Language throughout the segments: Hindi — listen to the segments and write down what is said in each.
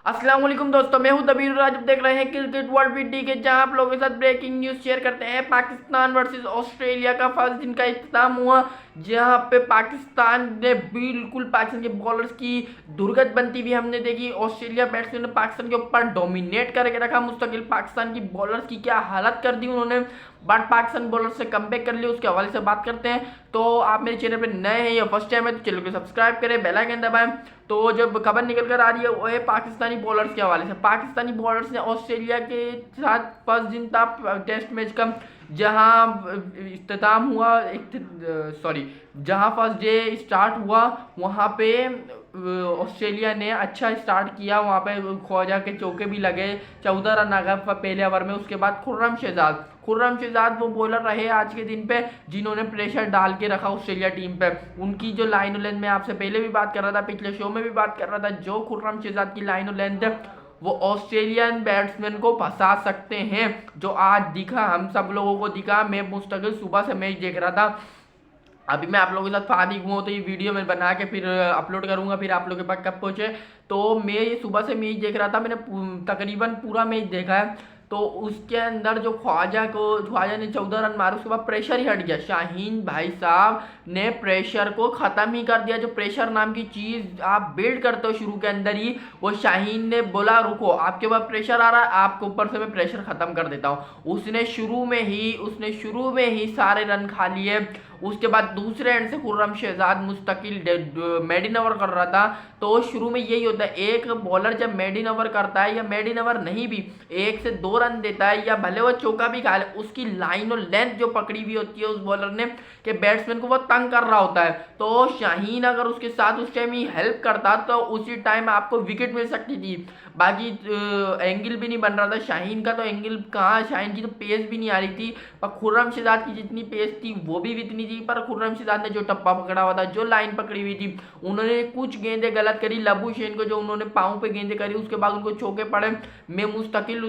अस्सलाम वालेकुम दोस्तों, मैं हूं दबीर और आज आप देख रहे हैं क्रिकेट वर्ल्ड वीडी के, जहां आप लोगों के साथ ब्रेकिंग न्यूज शेयर करते हैं। पाकिस्तान वर्सेस ऑस्ट्रेलिया का फर्स्ट दिन का इख्तिताम हुआ, जहां पे पाकिस्तान ने बिल्कुल पाकिस्तान के बॉलर्स की दुर्गत बनती हुई हमने देखी। ऑस्ट्रेलिया बैट्समैन ने पाकिस्तान के ऊपर डोमिनेट करके रखा, मुस्तकिल पाकिस्तान की बॉलर्स की क्या हालत कर दी उन्होंने, बट पाकिस्तान बॉलर से कमबैक कर लिया। उसके हवाले से बात करते हैं। तो आप मेरे चैनल पे नए हैं या फर्स्ट टाइम है तो चैनल को सब्सक्राइब करें, बेल आइकन दबाएं। तो जब खबर निकल कर आ रही है वो है पाकिस्तानी बॉलर्स के हवाले से। पाकिस्तानी बॉलर्स ने ऑस्ट्रेलिया के साथ फर्स्ट दिन था टेस्ट मैच का, जहां इख्तिताम हुआ, सॉरी, जहां फर्स्ट डे स्टार्ट हुआ वहां पे ऑस्ट्रेलिया ने अच्छा स्टार्ट किया। वहां पे ख्वाजा के चौके भी लगे, 14 रन आ गए पहले ओवर में। उसके बाद खुर्रम शहजाद वो बॉलर रहे आज के दिन पे जिन्होंने प्रेशर डाल के रखा ऑस्ट्रेलिया टीम पे। उनकी जो लाइन और लेंथ, में आपसे पहले भी बात कर रहा था, पिछले शो में भी बात कर रहा था, जो खुर्रम शहजाद की लाइन और लेंथ है वो ऑस्ट्रेलियन बैट्समैन को फंसा सकते हैं, जो आज दिखा, हम सब लोगों को दिखा। मैं मुस्तकिल सुबह से मैच देख रहा था। अभी मैं आप लोगों के साथ फारिग हुआ तो ये वीडियो मैं बना के फिर अपलोड करूंगा, फिर आप लोगों के पास कब पहुंचे। तो मैं ये सुबह से मैच देख रहा था, मैंने तकरीबन पूरा मैच देखा है। तो उसके अंदर जो ख्वाजा ने 14 रन मारे, उसके बाद प्रेशर ही हट गया। शाहीन भाई साहब ने प्रेशर को ख़त्म ही कर दिया। जो प्रेशर नाम की चीज़ आप बिल्ड करते हो शुरू के अंदर ही, वो शाहीन ने बोला रुको, आपके ऊपर प्रेशर आ रहा है, आपके ऊपर से मैं प्रेशर ख़त्म कर देता हूँ। उसने शुरू में ही सारे रन खा लिए। उसके बाद दूसरे एंड से खुर्रम शहजाद मुस्तकिल मेडिन ओवर कर रहा था। तो शुरू में यही होता है, एक बॉलर जब मेडिन ओवर करता है या मेडिन ओवर नहीं भी 1 से 2 रन देता है या भले वो चौका भी खा ले, उसकी लाइन और लेंथ जो पकड़ी हुई होती है उस बॉलर ने कि बैट्समैन को वो तंग कर रहा होता है। तो शाहीन अगर उसके साथ उस टाइम ही हेल्प करता तो उसी टाइम आपको विकेट मिल सकती थी। बाकी एंगल भी नहीं बन रहा था शाहीन का, तो एंगल कहाँ, शाहीन की तो पेस भी नहीं आ रही थी। पर खुर्रम शहजाद की जितनी पेस थी वो भी इतनी थी। पर खुर्रम शहजाद ने जो टप्पा पकड़ा हुआ था, जो लाइन पकड़ी हुई थी, उन्होंने कुछ गेंदें गलत करी। लबूशेन को जो उन्होंने पाँव पे गेंदें करी, उसके बाद उनको चौके पड़े। मैं मुस्तकिल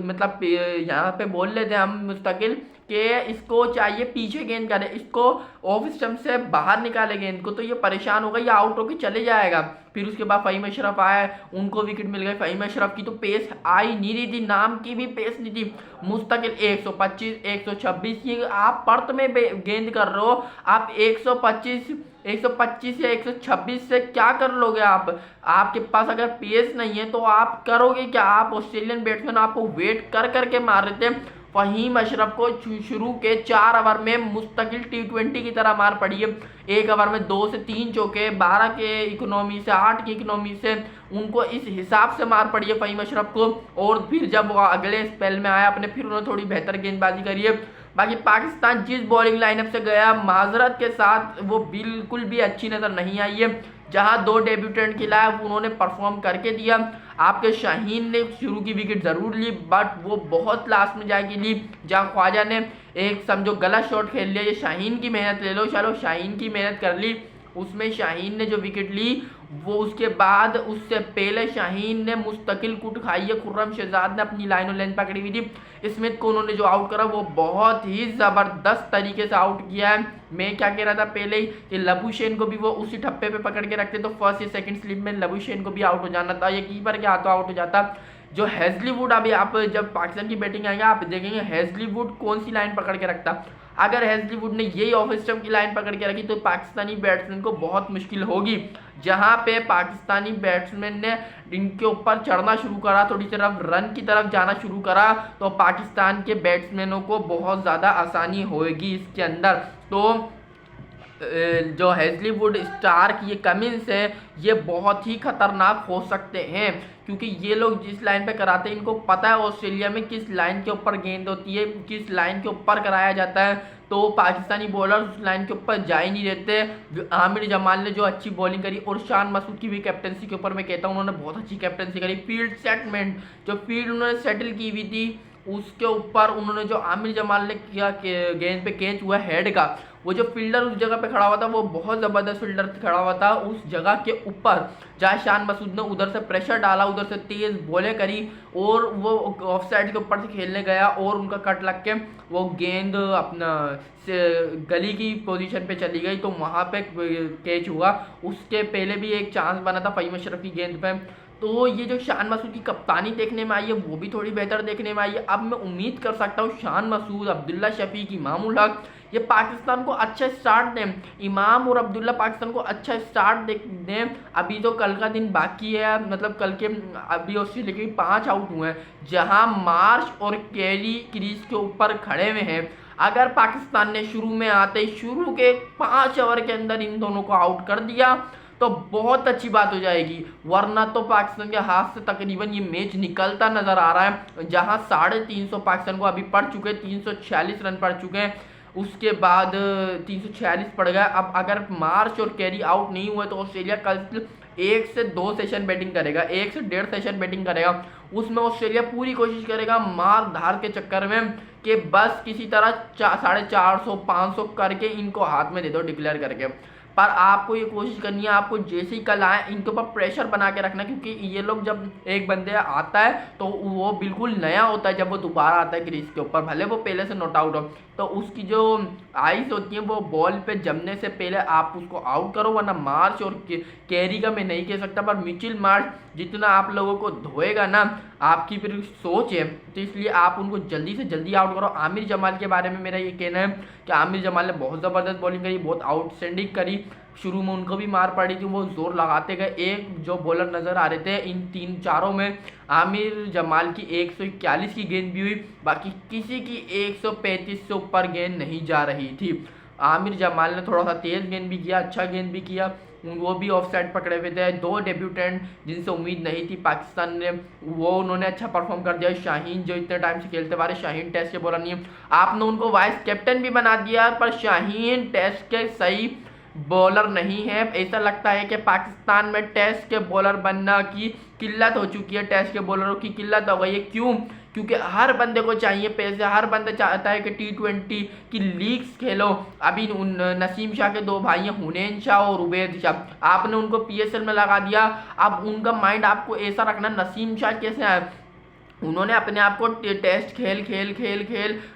मतलब यहाँ पे बोल लेते हैं हम मुस्तकिल कि इसको चाहिए पीछे गेंद करे, इसको ऑफ स्टंप से बाहर निकाले गेंद को, तो ये परेशान होगा, ये आउट होकर चले जाएगा। फिर उसके बाद फ़हीम अशरफ आया, उनको विकेट मिल गए। फ़हीम अशरफ की तो पेस आई नहीं रही थी, नाम की भी पेस नहीं थी। मुस्तकिल 125 126, ये आप पर्थ में गेंद कर रहे हो, आप 125 या 126 से क्या कर लोगे आप? आपके पास अगर पेस नहीं है तो आप करोगे क्या? आप ऑस्ट्रेलियन बैट्समैन आपको वेट कर करके मार रहे थे। फ़हीम अशरफ को शुरू के 4 ओवर में मुस्तकिल T20 की तरह मार पड़ी है। एक ओवर में 2 से 3 चौके, 12 के इकोनॉमी से, 8 की इकोनॉमी से, उनको इस हिसाब से मार पड़ी है फ़हीम अशरफ को। और फिर जब वो अगले स्पेल में आया अपने, फिर उन्होंने थोड़ी बेहतर गेंदबाजी करी है। बाकी पाकिस्तान जिस बॉलिंग लाइनअप से गया, माजरत के साथ, वो बिल्कुल भी अच्छी नज़र नहीं आई है। जहां 2 डेब्यूटेंट खिलाया उन्होंने परफॉर्म करके दिया। आपके शाहीन ने शुरू की विकेट ज़रूर ली, बट वो बहुत लास्ट में जाके ली, जहां ख्वाजा ने एक समझो गलत शॉट खेल लिया। ये शाहीन की मेहनत ले लो, चलो शाहीन की मेहनत कर ली, उसमें शाहीन ने जो विकेट ली वो, उसके बाद उससे पहले शाहीन ने मुस्तकिल कुट खाई है। खुर्रम शहजाद ने अपनी लाइन और लेंथ पकड़ी हुई थी। स्मिथ को उन्होंने जो आउट करा वो बहुत ही ज़बरदस्त तरीके से आउट किया है। मैं क्या कह रहा था पहले ही कि लबूशेन को भी वो उसी ठप्पे पे पकड़ के रखते तो फर्स्ट या सेकंड स्लिप में लबूशेन को भी आउट हो जाना था, ये कीपर के हाथों आउट हो जाता। जो हेजलीवुड, अभी आप जब पाकिस्तान की बैटिंग आएगा आप देखेंगे हेजलीवुड कौन सी लाइन पकड़ के रखता। अगर हेजलीवुड ने यही ऑफ स्टंप की लाइन पकड़ के रखी तो पाकिस्तानी बैट्समैन को बहुत मुश्किल होगी। जहां पे पाकिस्तानी बैट्समैन ने इनके ऊपर चढ़ना शुरू करा, थोड़ी तरफ रन की तरफ जाना शुरू करा, तो पाकिस्तान के बैट्समैनों को बहुत ज़्यादा आसानी होगी इसके अंदर। तो जो हेजलीवुड, स्टार्क, ये कमिंस है, ये बहुत ही खतरनाक हो सकते हैं, क्योंकि ये लोग जिस लाइन पे कराते हैं इनको पता है ऑस्ट्रेलिया में किस लाइन के ऊपर गेंद होती है, किस लाइन के ऊपर कराया जाता है। तो पाकिस्तानी बॉलर उस लाइन के ऊपर जा ही नहीं देते। आमिर जमाल ने जो अच्छी बॉलिंग करी, और शान मसूद की भी कैप्टनसी के ऊपर मैं कहता हूँ उन्होंने बहुत अच्छी कैप्टनसी करी। फील्ड सेटमेंट, जो फील्ड उन्होंने सेटल की हुई थी उसके ऊपर उन्होंने, जो आमिर जमाल ने किया गेंद पे कैच हुआ हेड का, वो जो फील्डर उस जगह पे खड़ा हुआ था वो बहुत ज़बरदस्त फील्डर खड़ा हुआ था उस जगह के ऊपर, जहाँ शान मसूद ने उधर से प्रेशर डाला, उधर से तेज़ बॉलें करी और वो ऑफ साइड के ऊपर से खेलने गया और उनका कट लग के वो गेंद अपना से गली की पोजीशन पे चली गई, तो वहाँ पे कैच हुआ। उसके पहले भी एक चांस बना था फ़हीम अशरफ की गेंद पे। तो ये जो शान मसूद की कप्तानी देखने में आई है वो भी थोड़ी बेहतर देखने में आई है। अब मैं उम्मीद कर सकता हूँ शान मसूद, अब्दुल्ला शफीक, इमामुल हक ये पाकिस्तान को अच्छा स्टार्ट दें। इमाम और अब्दुल्ला पाकिस्तान को अच्छा स्टार्ट दें। अभी तो कल का दिन बाकी है, मतलब कल के अभी ऑस्ट्रेलिया के 5 आउट हुए हैं, जहां मार्श और कैरी क्रीज के ऊपर खड़े हुए हैं। अगर पाकिस्तान ने शुरू में आते ही शुरू के 5 ओवर के अंदर इन दोनों को आउट कर दिया तो बहुत अच्छी बात हो जाएगी, वरना तो पाकिस्तान के हाथ से तकरीबन ये मैच निकलता नजर आ रहा है। जहां 350 पाकिस्तान को अभी पड़ चुके, 346 रन पड़ चुके हैं, उसके बाद 346 पड़ गया। अब अगर मार्च और कैरी आउट नहीं हुए तो ऑस्ट्रेलिया कल 1 से 2 सेशन बैटिंग करेगा, 1 से 1.5 सेशन बैटिंग करेगा। उसमें ऑस्ट्रेलिया पूरी कोशिश करेगा मार धार के चक्कर में कि बस किसी तरह 450 500 करके इनको हाथ में दे दो डिक्लेयर करके। पर आपको ये कोशिश करनी है, आपको जैसे ही कल आए इनके ऊपर प्रेशर बना के रखना, क्योंकि ये लोग जब एक बंदे आता है तो वो बिल्कुल नया होता है। जब वो दोबारा आता है क्रीज के ऊपर, भले वो पहले से नॉट आउट हो, तो उसकी जो आइस होती है वो बॉल पे जमने से पहले आप उसको आउट करो, वरना मार्च और कैरी का मैं नहीं कह सकता, पर मिचेल मार्श जितना आप लोगों को धोएगा ना, आपकी फिर सोच है, तो इसलिए आप उनको जल्दी से जल्दी आउट करो। आमिर जमाल के बारे में मेरा ये कहना है कि आमिर जमाल ने बहुत ज़बरदस्त बॉलिंग करी, बहुत आउटस्टैंडिंग करी। शुरू में उनको भी मार पड़ी थी, वो जोर लगाते गए। एक जो बॉलर नज़र आ रहे थे इन 3-4 में, आमिर जमाल की 141 की गेंद भी हुई, बाकी किसी की 135 से ऊपर गेंद नहीं जा रही थी। आमिर जमाल ने थोड़ा सा तेज़ गेंद भी किया, अच्छा गेंद भी किया, वो भी ऑफ साइड पकड़े हुए थे। 2 डेब्यूटेंट जिनसे उम्मीद नहीं थी पाकिस्तान ने, वो उन्होंने अच्छा परफॉर्म कर दिया। शाहीन जो इतने टाइम से खेलते वाले, शाहीन टेस्ट के बॉलर नहीं है, आपने उनको वाइस कैप्टन भी बना दिया, पर शाहीन टेस्ट के सही बॉलर नहीं है। ऐसा लगता है कि पाकिस्तान में टेस्ट के बॉलर बनना की किल्लत हो चुकी है, टेस्ट के बॉलरों की किल्लत हो गई है। क्यों? क्योंकि हर बंदे को चाहिए पैसे, हर बंदा चाहता है कि T20 की लीग्स खेलो। अभी नसीम शाह के 2 भाई हैं, हुनैन शाह और उबैद शाह, आपने उनको PSL में लगा दिया। अब उनका माइंड आपको ऐसा रखना, नसीम शाह कैसे आए, उन्होंने अपने आप को टेस्ट खेल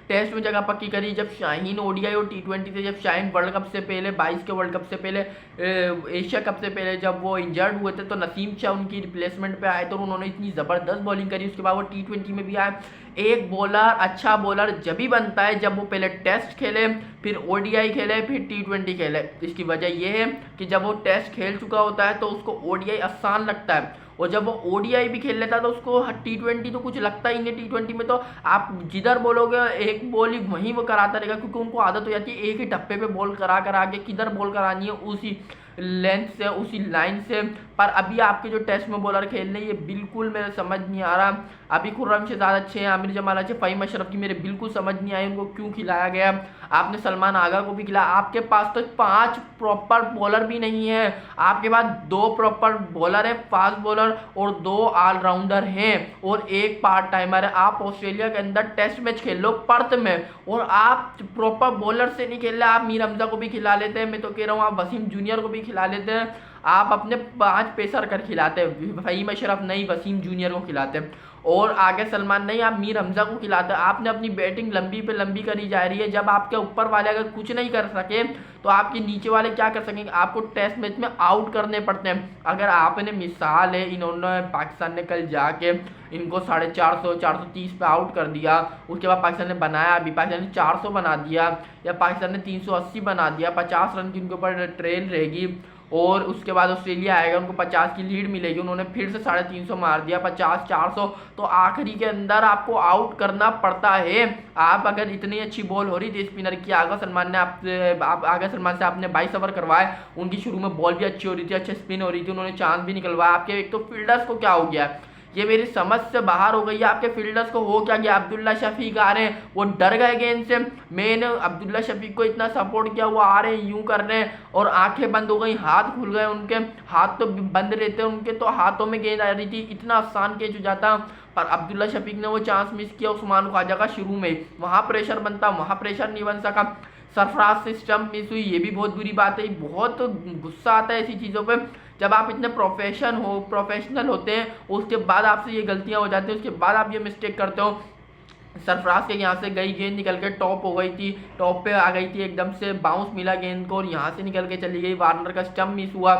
टेस्ट में जगह पक्की करी। जब शाहीन ODI और T20 से, जब शाहीन वर्ल्ड कप से पहले 22 के वर्ल्ड कप से पहले, एशिया कप से पहले जब वो इंजर्ड हुए थे, तो नसीम शाह उनकी रिप्लेसमेंट पे आए, तो उन्होंने इतनी ज़बरदस्त बॉलिंग करी। उसके बाद वो T20 में भी आए। एक बॉलर अच्छा बॉलर जब भी बनता है जब वो पहले टेस्ट खेले, फिर ODI खेले, फिर T20 खेले। इसकी वजह यह है कि जब वो टेस्ट खेल चुका होता है तो उसको ODI आसान लगता है, और जब वो ODI भी खेल लेता है तो उसको T20 तो कुछ लगता ही नहीं। T20 में तो आप जिधर बोलोगे एक बॉल ही वहीं वो कराता रहेगा, क्योंकि उनको आदत हो जाती है एक ही टप्पे पे बॉल करा के किधर बॉल करानी है उसी लेंथ से, उसी लाइन से। पर अभी आपके जो टेस्ट में बॉलर खेल रहे हैं ये बिल्कुल मेरे समझ नहीं आ रहा। अभी खुर्रम शेहजाद अच्छे हैं, आमिर जमाल अच्छे, फ़हीम अशरफ की मेरे बिल्कुल समझ नहीं आई उनको क्यों खिलाया गया। आपने सलमान आगा को भी खिलाया। आपके पास तो 5 प्रॉपर बॉलर भी नहीं है, आपके पास 2 प्रॉपर बॉलर है, फास्ट बॉलर, और 2 ऑलराउंडर हैं, और 1 पार्ट टाइमर है। आप ऑस्ट्रेलिया के अंदर टेस्ट मैच खेल लो पर्थ में, और आप प्रॉपर बॉलर से नहीं खेल रहे। आप मीर हमजा को भी खिला लेते हैं, मैं तो कह रहा हूँ आप वसीम जूनियर को भी खिला लेते हैं। आप अपने 5 पेसर कर खिलाते हैं, फ़हीम अशरफ नहीं, वसीम जूनियर को खिलाते हैं, और आगे सलमान नहीं, आप मीर हमजा को खिलाते हैं। आपने अपनी बैटिंग लंबी पे लंबी करी जा रही है। जब आपके ऊपर वाले अगर कुछ नहीं कर सके तो आपके नीचे वाले क्या कर सकेंगे? आपको टेस्ट मैच में आउट करने पड़ते हैं। अगर आपने मिसाल है, इन्होंने पाकिस्तान ने कल जाके इनको 450 430 पे आउट कर दिया, उसके बाद पाकिस्तान ने बनाया, अभी पाकिस्तान ने 400 बना दिया, या पाकिस्तान ने 380 बना दिया, 50 रन की उनके ऊपर ट्रेल रहेगी, और उसके बाद ऑस्ट्रेलिया आएगा, उनको 50 की लीड मिलेगी, उन्होंने फिर से 350 मार दिया, 50 400, तो आखिरी के अंदर आपको आउट करना पड़ता है। आप अगर इतनी अच्छी बॉल हो रही थी स्पिनर की, आगा सलमान से आपने 22 ओवर करवाए, उनकी शुरू में बॉल भी अच्छी हो रही थी, अच्छे स्पिन हो रही थी, उन्होंने चांस भी निकलवाया। आपके एक तो फील्डर्स को क्या हो गया, ये मेरी समझ से बाहर हो गई है। आपके फील्डर्स को हो क्या गया? अब्दुल्ला शफीक आ रहे हैं, वो डर गए गेंद से। मैंने अब्दुल्ला शफीक को इतना सपोर्ट किया, वो आ रहे हैं यूं कर रहे हैं, और आंखें बंद हो गई, हाथ खुल गए उनके, हाथ तो बंद रहते हैं उनके, तो हाथों में गेंद आ रही थी, इतना आसान कैच हो जाता। पर अब्दुल्ला शफीक ने वो चांस मिस किया उस्मान ख्वाजा का शुरू में, वहाँ प्रेशर बनता, वहाँ प्रेशर नहीं बन सका। सरफराज से स्टंप मिस हुई, ये भी बहुत बुरी बात है। बहुत गुस्सा आता है ऐसी चीज़ों पे, जब आप इतने प्रोफेशनल होते हैं, उसके बाद आपसे ये गलतियां हो जाती हैं, उसके बाद आप ये मिस्टेक करते हो। सरफराज के यहाँ से गई गेंद निकल के टॉप हो गई थी, टॉप पे आ गई थी, एकदम से बाउंस मिला गेंद को और यहाँ से निकल के चली गई। वार्नर का स्टंप मिस हुआ,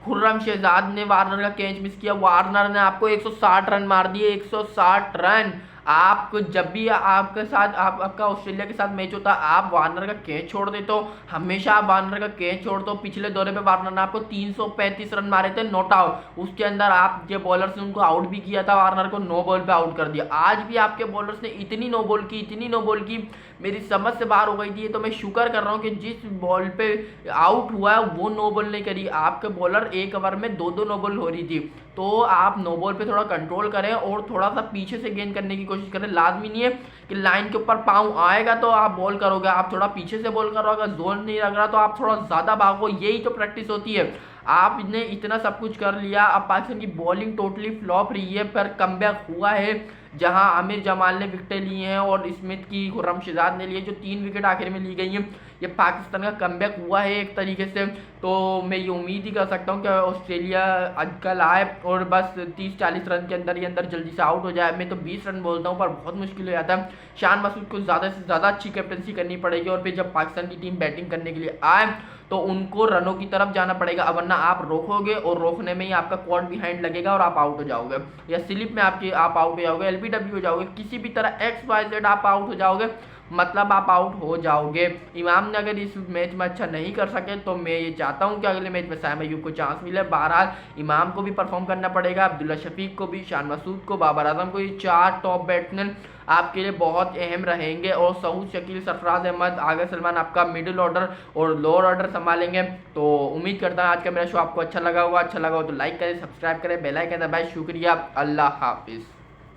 खुर्रम शहजाद ने वार्नर का कैच मिस किया, वार्नर ने आपको 160 रन मार दिए, 160 रन। आपको जब भी आपके साथ आपका ऑस्ट्रेलिया के साथ मैच होता है आप वार्नर का कैच छोड़ देते हो, हमेशा आप वार्नर का कैच छोड़ते हो। पिछले दौरे पे वार्नर ने आपको 335 रन मारे थे नॉट आउट, उसके अंदर आप जो बॉलर्स ने उनको आउट भी किया था, वार्नर को 9 बॉल पे आउट कर दिया। आज भी आपके बॉलर्स ने इतनी नो बॉल की, इतनी नो बॉल की, मेरी समझ से बाहर हो गई थी। तो मैं शुक्र कर रहा हूँ कि जिस बॉल पे आउट हुआ है वो नो बॉल नहीं करी। आपके बॉलर एक ओवर में 2-2 नो बॉल हो रही थी, तो आप नो बॉल पे थोड़ा कंट्रोल करें और थोड़ा सा पीछे से गेंद करने की कोशिश करें। लाजमी नहीं है कि लाइन के ऊपर पाँव आएगा तो आप बॉल करोगे, आप थोड़ा पीछे से बॉल करो। अगर जोन नहीं लग रहा तो आप थोड़ा ज़्यादा भागो, यही तो प्रैक्टिस होती है। आपने इतना सब कुछ कर लिया, अब पाकिस्तान की बॉलिंग टोटली फ्लॉप रही है, पर कमबैक हुआ है जहां आमिर जमाल ने विकेटें ली हैं और स्मिथ की खुर्रम शहजाद ने लिए, जो 3 विकेट आखिर में ली गई हैं। ये पाकिस्तान का कमबैक हुआ है एक तरीके से। तो मैं ये उम्मीद ही कर सकता हूँ कि ऑस्ट्रेलिया आजकल आए और बस 30-40 रन के अंदर ही अंदर जल्दी से आउट हो जाए। मैं तो 20 रन बोलता हूँ, पर बहुत मुश्किल हो जाता है। शान मसूद को ज़्यादा से ज़्यादा अच्छी कैप्टनसी करनी पड़ेगी और फिर जब पाकिस्तान की टीम बैटिंग करने के लिए आए तो उनको रनों की तरफ जाना पड़ेगा, वरना आप रोकोगे और रोकने में ही आपका क्वाड बिहाइंड लगेगा और आप आउट हो जाओगे, या स्लिप में आप आउट हो जाओगे, एलबीडब्ल्यू हो जाओगे, किसी भी तरह XYZ आप आउट हो जाओगे, मतलब आप आउट हो जाओगे। इमाम ने अगर इस मैच में अच्छा नहीं कर सके तो मैं ये चाहता हूँ कि अगले मैच में साइम अयूब को चांस मिले। बहरहाल इमाम को भी परफॉर्म करना पड़ेगा, अब्दुल्ला शफीक को भी, शान मसूद को, बाबर आजम को, ये 4 टॉप बैट्समैन आपके लिए बहुत अहम रहेंगे। और सऊद शकील, सरफराज अहमद, आगा सलमान आपका मिडिल ऑर्डर और लोअर ऑर्डर संभालेंगे। तो उम्मीद करता हूँ आज का मेरा शो आपको अच्छा लगा होगा। अच्छा लगा हो तो लाइक करें, सब्सक्राइब करें, बेल आइकन दबाएं। शुक्रिया, अल्लाह हाफिज़।